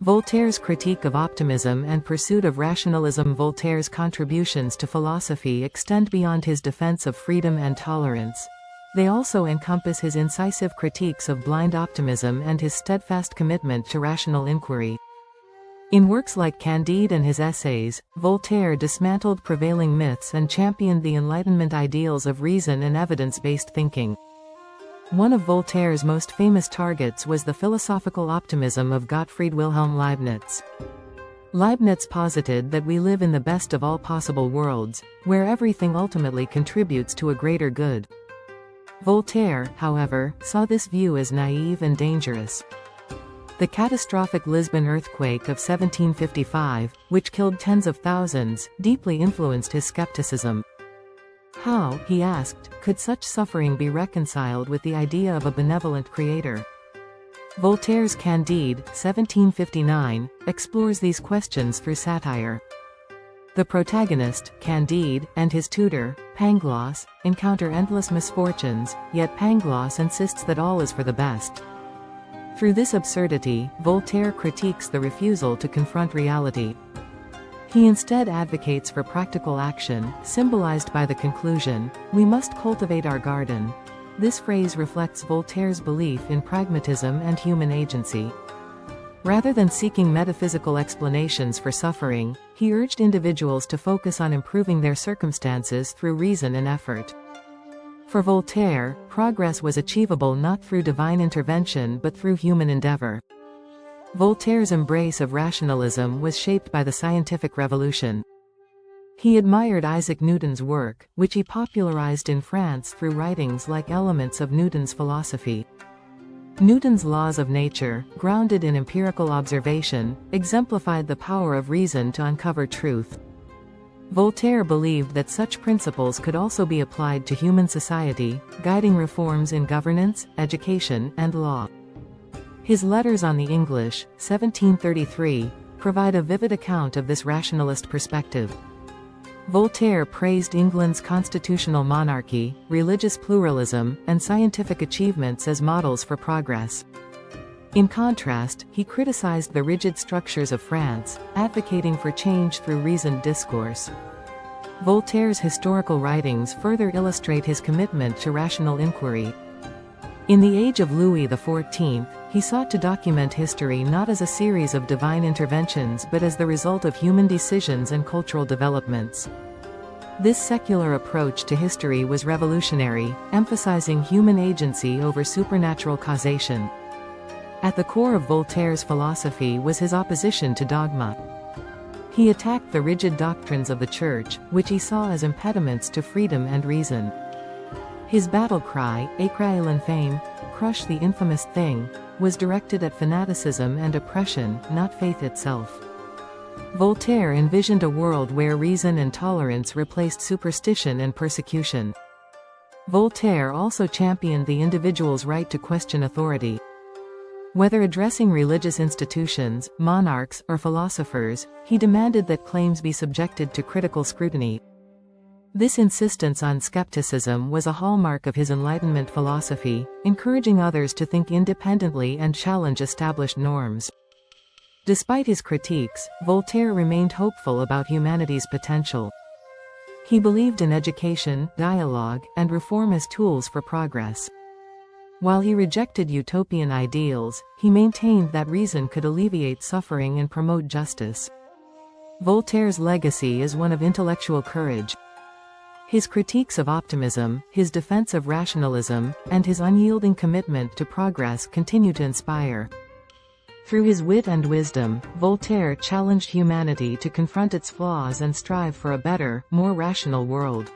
Voltaire's critique of optimism and pursuit of rationalism. Voltaire's contributions to philosophy extend beyond his defense of freedom and tolerance. They also encompass his incisive critiques of blind optimism and his steadfast commitment to rational inquiry. In works like Candide and his essays, Voltaire dismantled prevailing myths and championed the Enlightenment ideals of reason and evidence-based thinking. One of Voltaire's most famous targets was the philosophical optimism of Gottfried Wilhelm Leibniz. Leibniz posited that we live in the best of all possible worlds, where everything ultimately contributes to a greater good. Voltaire, however, saw this view as naive and dangerous. The catastrophic Lisbon earthquake of 1755, which killed tens of thousands, deeply influenced his skepticism. How, he asked, could such suffering be reconciled with the idea of a benevolent creator? Voltaire's Candide, 1759, explores these questions through satire. The protagonist, Candide, and his tutor, Pangloss, encounter endless misfortunes, yet Pangloss insists that all is for the best. Through this absurdity, Voltaire critiques the refusal to confront reality. He instead advocates for practical action, symbolized by the conclusion, "We must cultivate our garden." This phrase reflects Voltaire's belief in pragmatism and human agency. Rather than seeking metaphysical explanations for suffering, he urged individuals to focus on improving their circumstances through reason and effort. For Voltaire, progress was achievable not through divine intervention but through human endeavor. Voltaire's embrace of rationalism was shaped by the scientific revolution. He admired Isaac Newton's work, which he popularized in France through writings like Elements of Newton's Philosophy. Newton's laws of nature, grounded in empirical observation, exemplified the power of reason to uncover truth. Voltaire believed that such principles could also be applied to human society, guiding reforms in governance, education, and law. His Letters on the English, 1733, provide a vivid account of this rationalist perspective. Voltaire praised England's constitutional monarchy, religious pluralism, and scientific achievements as models for progress. In contrast, he criticized the rigid structures of France, advocating for change through reasoned discourse. Voltaire's historical writings further illustrate his commitment to rational inquiry. In the age of Louis XIV, he sought to document history not as a series of divine interventions but as the result of human decisions and cultural developments. This secular approach to history was revolutionary, emphasizing human agency over supernatural causation. At the core of Voltaire's philosophy was his opposition to dogma. He attacked the rigid doctrines of the Church, which he saw as impediments to freedom and reason. His battle cry, "Écrasez l'infâme," crush the infamous thing, was directed at fanaticism and oppression, not faith itself. Voltaire envisioned a world where reason and tolerance replaced superstition and persecution. Voltaire also championed the individual's right to question authority. Whether addressing religious institutions, monarchs, or philosophers, he demanded that claims be subjected to critical scrutiny. This insistence on skepticism was a hallmark of his Enlightenment philosophy, encouraging others to think independently and challenge established norms. Despite his critiques, Voltaire remained hopeful about humanity's potential. He believed in education, dialogue, and reform as tools for progress. While he rejected utopian ideals, he maintained that reason could alleviate suffering and promote justice. Voltaire's legacy is one of intellectual courage. His critiques of optimism, his defense of rationalism, and his unyielding commitment to progress continue to inspire. Through his wit and wisdom, Voltaire challenged humanity to confront its flaws and strive for a better, more rational world.